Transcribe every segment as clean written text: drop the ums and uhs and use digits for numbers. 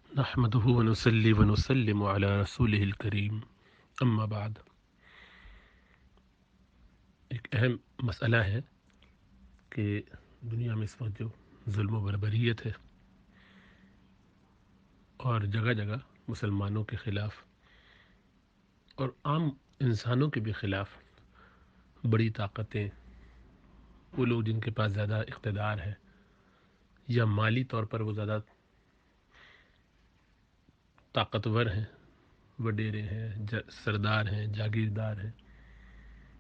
نحمده ونصلي ونسلم على رسوله الکریم اما بعد۔ ایک اہم مسئلہ ہے کہ دنیا میں اس وقت جو ظلم و بربریت ہے اور جگہ جگہ مسلمانوں کے خلاف اور عام انسانوں کے بھی خلاف بڑی طاقتیں، وہ لوگ جن کے پاس زیادہ اقتدار ہے یا مالی طور پر وہ زیادہ طاقتور ہیں، وڈیرے ہیں، سردار ہیں، جاگیردار ہیں،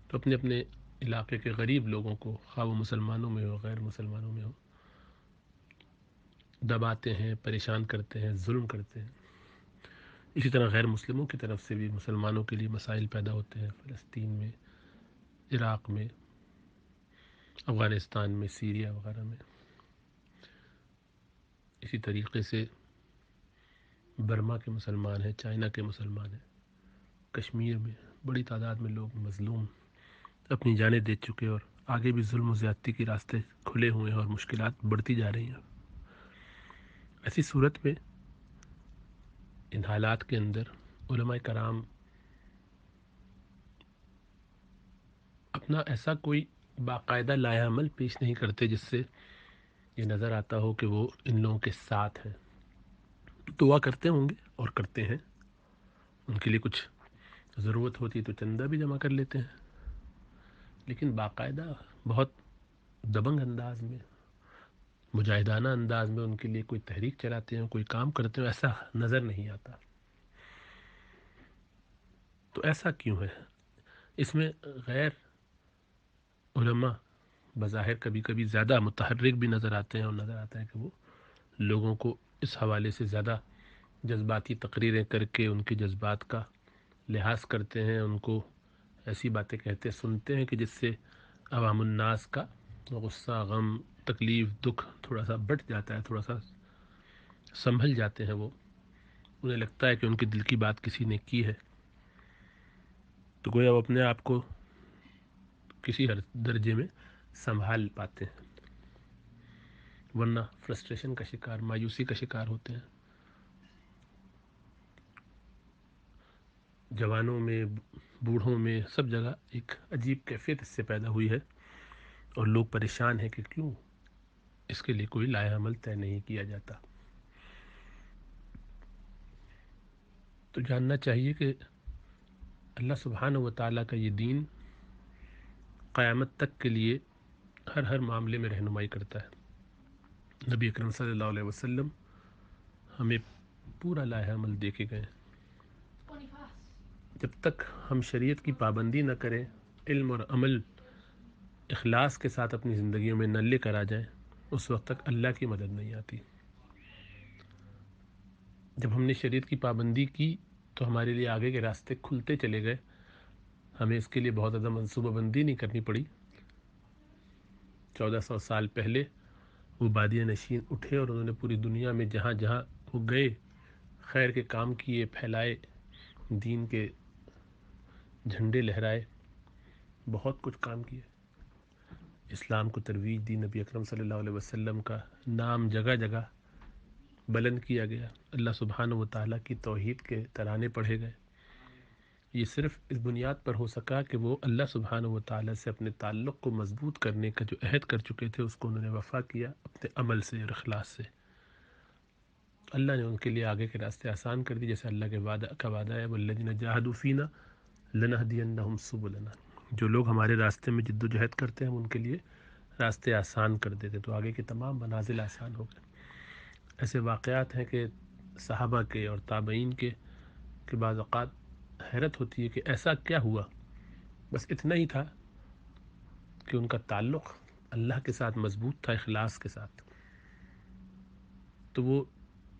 تو اپنے اپنے علاقے کے غریب لوگوں کو، خواہ وہ مسلمانوں میں ہو غیر مسلمانوں میں ہو، دباتے ہیں، پریشان کرتے ہیں، ظلم کرتے ہیں۔ اسی طرح غیر مسلموں کی طرف سے بھی مسلمانوں کے لیے مسائل پیدا ہوتے ہیں، فلسطین میں، عراق میں، افغانستان میں، سیریا وغیرہ میں۔ اسی طریقے سے برما کے مسلمان ہیں، چائنا کے مسلمان ہیں، کشمیر میں بڑی تعداد میں لوگ مظلوم اپنی جانیں دے چکے اور آگے بھی ظلم و زیادتی کے راستے کھلے ہوئے ہیں اور مشکلات بڑھتی جا رہی ہیں۔ ایسی صورت میں ان حالات کے اندر علماء کرام اپنا ایسا کوئی باقاعدہ لائحہ عمل پیش نہیں کرتے جس سے یہ نظر آتا ہو کہ وہ ان لوگوں کے ساتھ ہیں۔ دعا کرتے ہوں گے اور کرتے ہیں، ان کے لیے کچھ ضرورت ہوتی ہے تو چندہ بھی جمع کر لیتے ہیں، لیکن باقاعدہ بہت دبنگ انداز میں، مجاہدانہ انداز میں ان کے لیے کوئی تحریک چلاتے ہیں، کوئی کام کرتے ہیں، ایسا نظر نہیں آتا۔ تو ایسا کیوں ہے؟ اس میں غیر علماء بظاہر کبھی کبھی زیادہ متحرک بھی نظر آتے ہیں، اور نظر آتا ہے کہ وہ لوگوں کو اس حوالے سے زیادہ جذباتی تقریریں کر کے ان کے جذبات کا لحاظ کرتے ہیں، ان کو ایسی باتیں کہتے سنتے ہیں کہ جس سے عوام الناس کا غصہ، غم، تکلیف، دکھ تھوڑا سا بڑھ جاتا ہے، تھوڑا سا سنبھل جاتے ہیں وہ، انہیں لگتا ہے کہ ان کے دل کی بات کسی نے کی ہے، تو گویا وہ اپنے آپ کو کسی ہر درجے میں سنبھال پاتے ہیں، ورنہ فرسٹریشن کا شکار، مایوسی کا شکار ہوتے ہیں۔ جوانوں میں، بوڑھوں میں، سب جگہ ایک عجیب کیفیت اس سے پیدا ہوئی ہے، اور لوگ پریشان ہیں کہ کیوں اس کے لیے کوئی لائحہ عمل طے نہیں کیا جاتا۔ تو جاننا چاہیے کہ اللہ سبحانہ و تعالیٰ کا یہ دین قیامت تک کے لیے ہر معاملے میں رہنمائی کرتا ہے۔ نبی اکرم صلی اللہ علیہ وسلم ہمیں پورا لائحہ عمل دے کے گئے۔ جب تک ہم شریعت کی پابندی نہ کریں، علم اور عمل اخلاص کے ساتھ اپنی زندگیوں میں نہ لے کر آ جائیں، اس وقت تک اللہ کی مدد نہیں آتی۔ جب ہم نے شریعت کی پابندی کی تو ہمارے لیے آگے کے راستے کھلتے چلے گئے، ہمیں اس کے لیے بہت زیادہ منصوبہ بندی نہیں کرنی پڑی۔ 1400 سال پہلے وہ بادیہ نشین اٹھے اور انہوں نے پوری دنیا میں جہاں جہاں وہ گئے خیر کے کام کیے، پھیلائے، دین کے جھنڈے لہرائے، بہت کچھ کام کیے، اسلام کو ترویج دی، نبی اکرم صلی اللہ علیہ وسلم کا نام جگہ جگہ بلند کیا گیا، اللہ سبحانہ و تعالیٰ کی توحید کے ترانے پڑھے گئے۔ یہ صرف اس بنیاد پر ہو سکا کہ وہ اللہ سبحانہ و تعالیٰ سے اپنے تعلق کو مضبوط کرنے کا جو عہد کر چکے تھے اس کو انہوں نے وفا کیا اپنے عمل سے اور اخلاص سے۔ اللہ نے ان کے لیے آگے کے راستے آسان کر دی، جیسے اللہ کے وعدہ ہے والذین جاہدوا فینا لنہدینہم سبلنا، جو لوگ ہمارے راستے میں جد و جہد کرتے ہیں ہم ان کے لیے راستے آسان کر دیتے، تو آگے کے تمام منازل آسان ہو گئے۔ ایسے واقعات ہیں کہ صحابہ کے اور تابعین کے بعض اوقات حیرت ہوتی ہے کہ ایسا کیا ہوا، بس اتنا ہی تھا کہ ان کا تعلق اللہ کے ساتھ مضبوط تھا، اخلاص کے ساتھ، تو وہ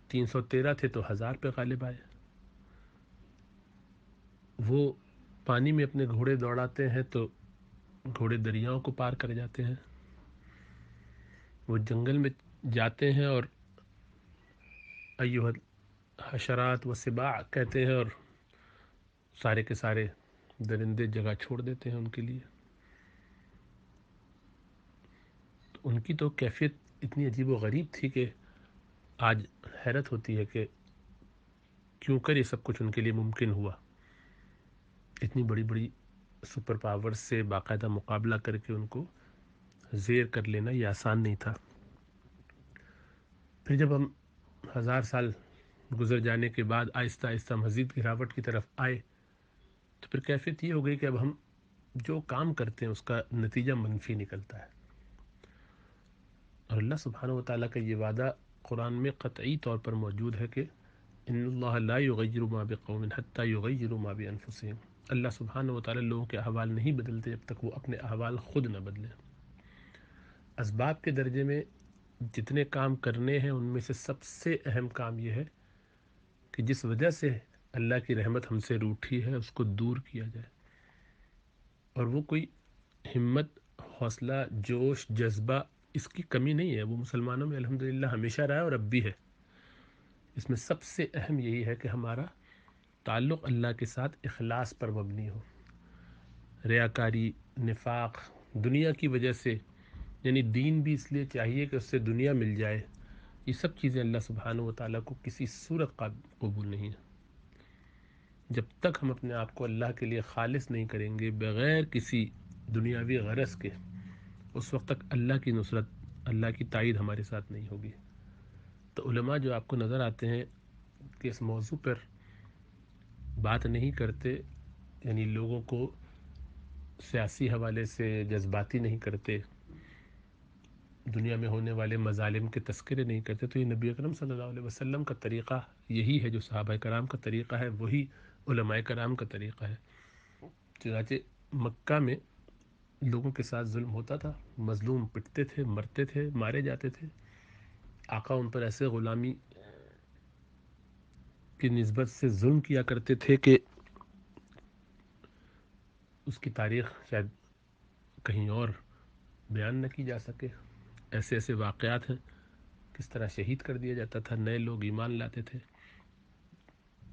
313 تھے تو 1000 پہ غالب آئے۔ وہ پانی میں اپنے گھوڑے دوڑاتے ہیں تو گھوڑے دریاؤں کو پار کر جاتے ہیں، وہ جنگل میں جاتے ہیں اور ایھا الحشرات و سباع کہتے ہیں، اور سارے کے سارے درندے جگہ چھوڑ دیتے ہیں ان کے لیے۔ تو ان کی تو کیفیت اتنی عجیب و غریب تھی کہ آج حیرت ہوتی ہے کہ کیوں کر یہ سب کچھ ان کے لیے ممکن ہوا. اتنی بڑی بڑی سپر پاور سے باقاعدہ مقابلہ کر کے ان کو زیر کر لینا یہ آسان نہیں تھا. پھر جب ہم 1000 سال گزر جانے کے بعد آہستہ آہستہ مزید گراوٹ کی طرف آئے تو پھر کیفیت یہ ہو گئی کہ اب ہم جو کام کرتے ہیں اس کا نتیجہ منفی نکلتا ہے. اور اللہ سبحانہ و تعالیٰ کا یہ وعدہ قرآن میں قطعی طور پر موجود ہے کہ ان اللہ لا یغیر ما بقوم حتی یغیروا ما بانفسہم. اللہ سبحانہ و تعالیٰ لوگوں کے احوال نہیں بدلتے جب تک وہ اپنے احوال خود نہ بدلیں. اسباب کے درجے میں جتنے کام کرنے ہیں ان میں سے سب سے اہم کام یہ ہے کہ جس وجہ سے اللہ کی رحمت ہم سے روٹھی ہے اس کو دور کیا جائے. اور وہ کوئی ہمت، حوصلہ، جوش، جذبہ اس کی کمی نہیں ہے، وہ مسلمانوں میں الحمدللہ ہمیشہ رہا ہے اور اب بھی ہے. اس میں سب سے اہم یہی ہے کہ ہمارا تعلق اللہ کے ساتھ اخلاص پر مبنی ہو. ریاکاری، نفاق، دنیا کی وجہ سے، یعنی دین بھی اس لیے چاہیے کہ اس سے دنیا مل جائے، یہ سب چیزیں اللہ سبحانہ و تعالیٰ کو کسی صورت قبول نہیں ہے. جب تک ہم اپنے آپ کو اللہ کے لیے خالص نہیں کریں گے بغیر کسی دنیاوی غرض کے، اس وقت تک اللہ کی نصرت، اللہ کی تائید ہمارے ساتھ نہیں ہوگی. تو علماء جو آپ کو نظر آتے ہیں کہ اس موضوع پر بات نہیں کرتے، یعنی لوگوں کو سیاسی حوالے سے جذباتی نہیں کرتے، دنیا میں ہونے والے مظالم کے تذکرے نہیں کرتے، تو یہ نبی اکرم صلی اللہ علیہ وسلم کا طریقہ یہی ہے، جو صحابہ کرام کا طریقہ ہے وہی علماء کرام کا طریقہ ہے. چنانچہ مکہ میں لوگوں کے ساتھ ظلم ہوتا تھا، مظلوم پٹتے تھے، مرتے تھے، مارے جاتے تھے. آقا ان پر ایسے غلامی کی نسبت سے ظلم کیا کرتے تھے کہ اس کی تاریخ شاید کہیں اور بیان نہ کی جا سکے. ایسے ایسے واقعات ہیں، کس طرح شہید کر دیا جاتا تھا، نئے لوگ ایمان لاتے تھے،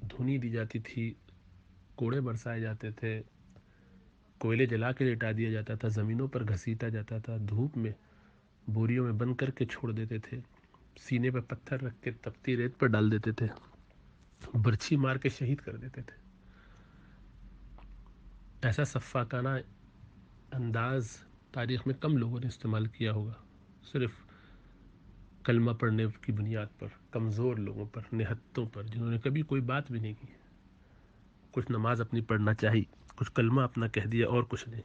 دھونی دی جاتی تھی، کوڑے برسائے جاتے تھے، کوئلے جلا کے لٹا دیا جاتا تھا، زمینوں پر گھسیٹا جاتا تھا، دھوپ میں بوریوں میں بند کر کے چھوڑ دیتے تھے، سینے پہ پتھر رکھ کے تپتی ریت پر ڈال دیتے تھے، برچھی مار کے شہید کر دیتے تھے. ایسا سفاکانہ انداز تاریخ میں کم لوگوں نے استعمال کیا ہوگا. صرف کلمہ پڑھنے کی بنیاد پر، کمزور لوگوں پر، نہتوں پر، جنہوں نے کبھی کوئی بات بھی نہیں کی، کچھ نماز اپنی پڑھنا چاہی، کچھ کلمہ اپنا کہہ دیا اور کچھ نہیں.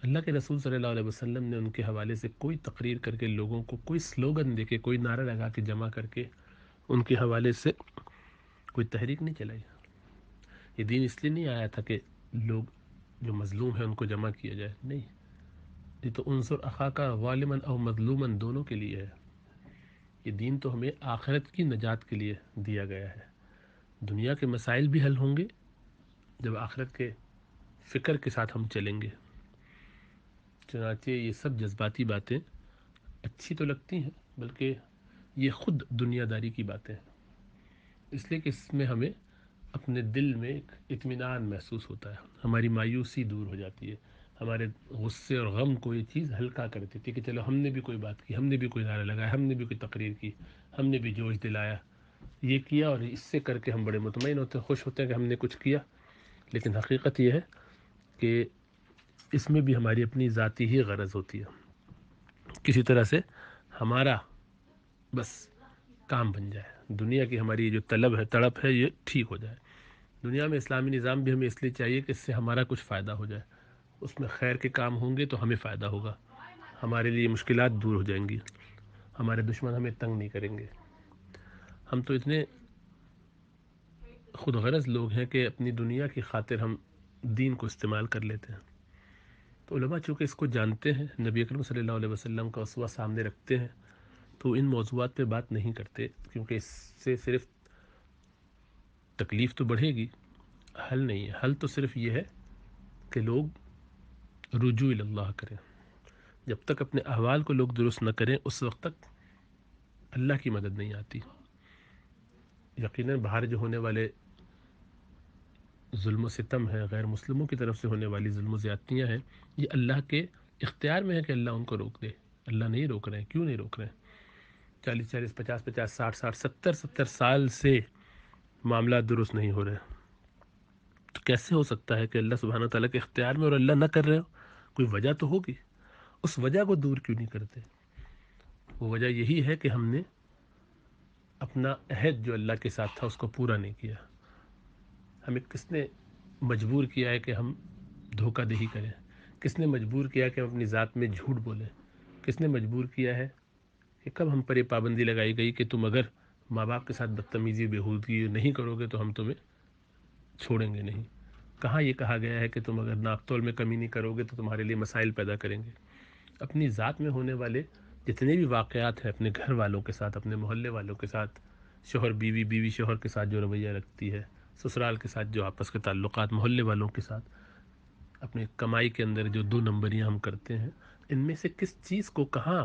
اللہ کے رسول صلی اللہ علیہ وسلم نے ان کے حوالے سے کوئی تقریر کر کے لوگوں کو کوئی سلوگن دے کے، کوئی نعرہ لگا کے جمع کر کے ان کے حوالے سے کوئی تحریک نہیں چلائی. یہ دین اس لیے نہیں آیا تھا کہ لوگ جو مظلوم ہیں ان کو جمع کیا جائے، نہیں، یہ تو انصر اخاک ظالما او مظلوما دونوں کے لیے ہے. یہ دین تو ہمیں آخرت کی نجات کے لیے دیا گیا ہے. دنیا کے مسائل بھی حل ہوں گے جب آخرت کے فکر کے ساتھ ہم چلیں گے. چنانچہ یہ سب جذباتی باتیں اچھی تو لگتی ہیں، بلکہ یہ خود دنیا داری کی باتیں ہیں، اس لیے کہ اس میں ہمیں اپنے دل میں ایک اطمینان محسوس ہوتا ہے، ہماری مایوسی دور ہو جاتی ہے، ہمارے غصے اور غم کو یہ چیز ہلکا کر دیتی ہے کہ چلو ہم نے بھی کوئی بات کی، ہم نے بھی کوئی نعرہ لگایا، ہم نے بھی کوئی تقریر کی، ہم نے بھی جوش دلایا، یہ کیا، اور اس سے کر کے ہم بڑے مطمئن ہوتے ہیں، خوش ہوتے ہیں کہ ہم نے کچھ کیا. لیکن حقیقت یہ ہے کہ اس میں بھی ہماری اپنی ذاتی ہی غرض ہوتی ہے، کسی طرح سے ہمارا بس کام بن جائے، دنیا کی ہماری جو طلب ہے، تڑپ ہے، یہ ٹھیک ہو جائے. دنیا میں اسلامی نظام بھی ہمیں اس لیے چاہیے کہ اس سے ہمارا کچھ فائدہ ہو جائے، اس میں خیر کے کام ہوں گے تو ہمیں فائدہ ہوگا، ہمارے لیے مشکلات دور ہو جائیں گی، ہمارے دشمن ہمیں تنگ نہیں کریں گے. ہم تو اتنے خود غرض لوگ ہیں کہ اپنی دنیا کی خاطر ہم دین کو استعمال کر لیتے ہیں. تو علماء چونکہ اس کو جانتے ہیں، نبی اکرم صلی اللہ علیہ وسلم کا اسوہ سامنے رکھتے ہیں، تو ان موضوعات پہ بات نہیں کرتے، کیونکہ اس سے صرف تکلیف تو بڑھے گی، حل نہیں ہے. حل تو صرف یہ ہے کہ لوگ رجوع اللہ کریں. جب تک اپنے احوال کو لوگ درست نہ کریں اس وقت تک اللہ کی مدد نہیں آتی. یقیناً باہر جو ہونے والے ظلم و ستم ہے، غیر مسلموں کی طرف سے ہونے والی ظلم و زیادتیاں ہیں، یہ اللہ کے اختیار میں ہے کہ اللہ ان کو روک دے. اللہ نہیں روک رہے ہیں. کیوں نہیں روک رہے ہیں؟ 40 50 50 60 60 70 70 سال سے معاملات درست نہیں ہو رہے، تو کیسے ہو سکتا ہے کہ اللہ سبحانہ تعالیٰ کے اختیار میں اور اللہ نہ کر رہے ہو؟ کوئی وجہ تو ہوگی، اس وجہ کو دور کیوں نہیں کرتے؟ وہ وجہ یہی ہے کہ ہم نے اپنا عہد جو اللہ کے ساتھ تھا اس کو پورا نہیں کیا۔ ہمیں کس نے مجبور کیا ہے کہ ہم دھوکہ دہی کریں؟ کس نے مجبور کیا کہ ہم اپنی ذات میں جھوٹ بولیں؟ کس نے مجبور کیا ہے کہ کب ہم پر یہ پابندی لگائی گئی کہ تم اگر ماں باپ کے ساتھ بدتمیزی بےہودگی نہیں کرو گے تو ہم تمہیں چھوڑیں گے نہیں؟ کہاں یہ کہا گیا ہے کہ تم اگر ناپ تول میں کمی نہیں کرو گے تو تمہارے لیے مسائل پیدا کریں گے؟ اپنی ذات میں ہونے والے جتنے بھی واقعات ہیں، اپنے گھر والوں کے ساتھ، اپنے محلے والوں کے ساتھ، شوہر بیوی، بیوی شوہر کے ساتھ جو رویہ رکھتی ہے، سسرال کے ساتھ جو آپس کے تعلقات، محلے والوں کے ساتھ، اپنے کمائی کے اندر جو 2 نمبریاں ہم کرتے ہیں، ان میں سے کس چیز کو کہاں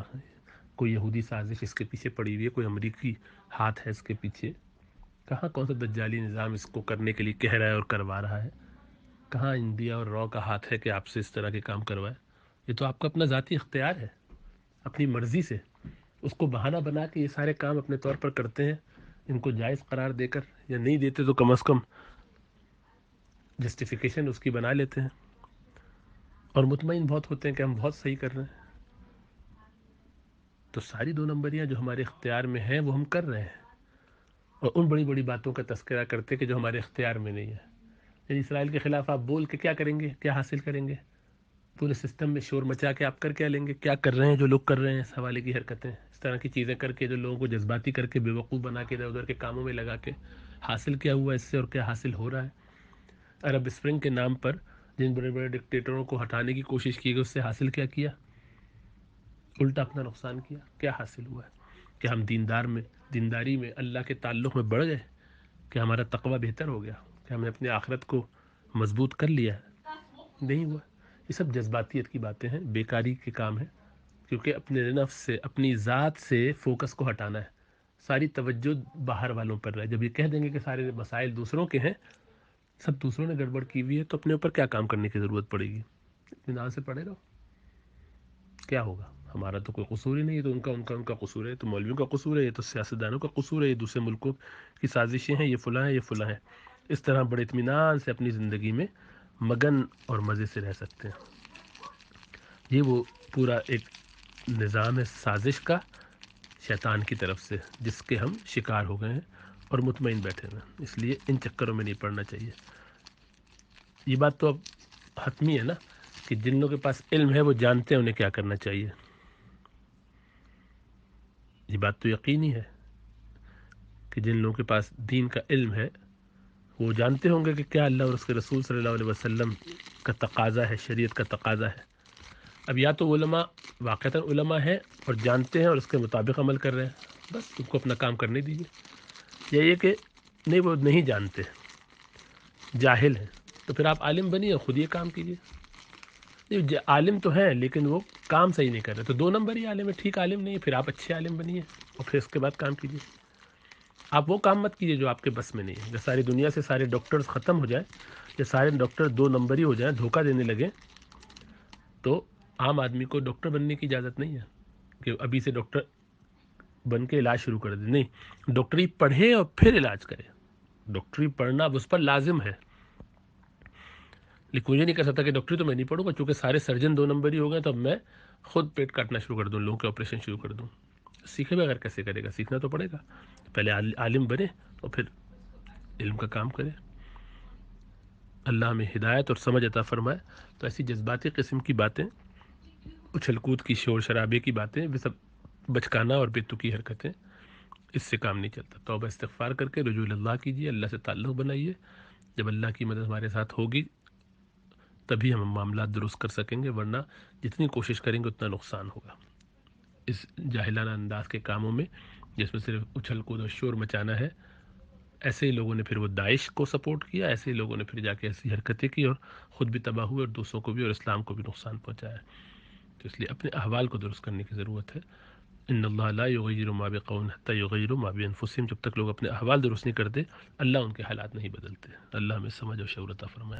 کوئی یہودی سازش اس کے پیچھے پڑی ہوئی ہے، کوئی امریکی ہاتھ ہے اس کے پیچھے؟ کہاں کون سا دجالی نظام اس کو کرنے کے لیے کہہ رہا ہے اور کروا رہا ہے؟ کہاں انڈیا اور را کا ہاتھ ہے کہ آپ سے اس طرح کے کام کروائے؟ یہ تو آپ کا اپنا ذاتی اختیار ہے، اپنی مرضی سے اس کو بہانہ بنا کے یہ سارے کام اپنے طور پر کرتے ہیں، ان کو جائز قرار دے کر، یا نہیں دیتے تو کم از کم جسٹیفیکیشن اس کی بنا لیتے ہیں، اور مطمئن بہت ہوتے ہیں کہ ہم بہت صحیح کر رہے ہیں۔ تو ساری 2 نمبریاں جو ہمارے اختیار میں ہیں وہ ہم کر رہے ہیں، اور ان بڑی بڑی باتوں کا تذکرہ کرتے کہ جو ہمارے اختیار میں نہیں ہے۔ یعنی اسرائیل کے خلاف آپ بول کے کیا کریں گے؟ کیا حاصل کریں گے؟ پورے سسٹم میں شور مچا کے آپ کر کیا لیں گے؟ کیا کر رہے ہیں جو لوگ کر رہے ہیں اس حوالے کی حرکتیں، اس طرح کی چیزیں کر کے جو لوگوں کو جذباتی کر کے بیوقوف بنا کے ادھر ادھر کے کاموں میں لگا کے حاصل کیا ہوا اس سے اور کیا حاصل ہو رہا ہے؟ عرب اسپرنگ کے نام پر جن بڑے بڑے ڈکٹیٹروں کو ہٹانے کی کوشش کی گئی، اس سے حاصل کیا کیا؟ الٹا اپنا نقصان کیا۔ کیا حاصل ہوا ہے؟ کہ ہم دینداری میں، اللہ کے تعلق میں بڑھ گئے، کہ ہمارا تقوی بہتر ہو گیا، کہ ہم نے اپنے آخرت کو مضبوط کر لیا ہے؟ نہیں ہوا۔ یہ سب جذباتیت کی باتیں ہیں، بیکاری کے کام ہیں، کیونکہ اپنے نفس سے، اپنی ذات سے فوکس کو ہٹانا ہے، ساری توجہ باہر والوں پر رہے۔ جب یہ کہہ دیں گے کہ سارے مسائل دوسروں کے ہیں، سب دوسروں نے گڑبڑ کی ہوئی ہے، تو اپنے اوپر کیا کام کرنے کی ضرورت پڑے گی؟ اطمینان سے پڑے رہو، کیا ہوگا؟ ہمارا تو کوئی قصور ہی نہیں ہے، تو ان کا قصور ہے، تو مولویوں کا قصور ہے، یہ تو سیاستدانوں کا قصور ہے، یہ دوسرے ملکوں کی سازشیں ہیں، یہ فلاں ہیں، یہ فلاں ہیں۔ اس طرح بڑے اطمینان سے اپنی زندگی میں مگن اور مزے سے رہ سکتے ہیں۔ یہ وہ پورا ایک نظام ہے سازش کا شیطان کی طرف سے، جس کے ہم شکار ہو گئے ہیں اور مطمئن بیٹھے ہوئے ہیں۔ اس لیے ان چکروں میں نہیں پڑنا چاہیے۔ یہ بات تو اب حتمی ہے نا کہ جن لوگوں کے پاس علم ہے وہ جانتے ہیں انہیں کیا کرنا چاہیے۔ یہ بات تو یقینی ہے کہ جن لوگوں کے پاس دین کا علم ہے وہ جانتے ہوں گے کہ کیا اللہ اور اس کے رسول صلی اللہ علیہ وسلم کا تقاضا ہے، شریعت کا تقاضا ہے۔ اب یا تو علماء واقعتاً علماء ہیں اور جانتے ہیں اور اس کے مطابق عمل کر رہے ہیں، بس ان کو اپنا کام کرنے دیجیے، یا یہ کہ نہیں، وہ نہیں جانتے، جاہل ہیں، تو پھر آپ عالم بنیے اور خود یہ کام کیجیے۔ عالم تو ہیں لیکن وہ کام صحیح نہیں کر رہے، تو 2 نمبر ہی عالم ہے، ٹھیک عالم نہیں ہے، پھر آپ اچھے عالم بنیے اور پھر اس کے بعد کام کیجیے۔ آپ وہ کام مت کیجیے جو آپ کے بس میں نہیں ہے۔ جب ساری دنیا سے سارے ڈاکٹرز ختم ہو جائیں، یا سارے ڈاکٹر 2 نمبری ہو جائیں، دھوکہ دینے لگیں، تو عام آدمی کو ڈاکٹر بننے کی اجازت نہیں ہے کہ ابھی سے ڈاکٹر بن کے علاج شروع کر دے۔ نہیں، ڈاکٹری پڑھے اور پھر علاج کرے۔ ڈاکٹری پڑھنا اب اس پر لازم ہے، لیکن مجھے نہیں کہہ سکتا کہ ڈاکٹری تو میں نہیں پڑھوں گا، چونکہ سارے سرجن 2 نمبری ہو گئے تو اب میں خود پیٹ کاٹنا شروع کر دوں، لوگوں کے آپریشن شروع کر دوں۔ سیکھے بغیر کیسے کرے گا؟ سیکھنا تو پڑے گا، پہلے عالم بنے اور پھر علم کا کام کرے۔ اللہ ہمیں ہدایت اور سمجھ عطا فرمائے۔ تو ایسی جذباتی قسم کی باتیں، اچھل کود کی، شور شرابے کی باتیں، وہ سب بچکانا اور بے تکی حرکتیں، اس سے کام نہیں چلتا۔ توبہ استغفار کر کے رجوع اللہ کیجیے، اللہ سے تعلق بنائیے۔ جب اللہ کی مدد ہمارے ساتھ ہوگی تبھی ہم معاملات درست کر سکیں گے، ورنہ جتنی کوشش کریں گے اتنا نقصان ہوگا۔ اس جاہلانہ انداز کے کاموں میں جس میں صرف اچھل کود اور شور مچانا ہے، ایسے ہی لوگوں نے پھر وہ داعش کو سپورٹ کیا، ایسے ہی لوگوں نے پھر جا کے ایسی حرکتیں کی اور خود بھی تباہ ہوئے اور دوسروں کو بھی اور اسلام کو بھی نقصان پہنچایا۔ تو اس لیے اپنے احوال کو درست کرنے کی ضرورت ہے۔ ان اللہ لا یغیر ما بقوم حتی یغیروا ما بانفسہم، جب تک لوگ اپنے احوال درست نہیں کرتے اللہ ان کے حالات نہیں بدلتے۔ اللہ ہمیں سمجھ اور شعور عطا فرمائے۔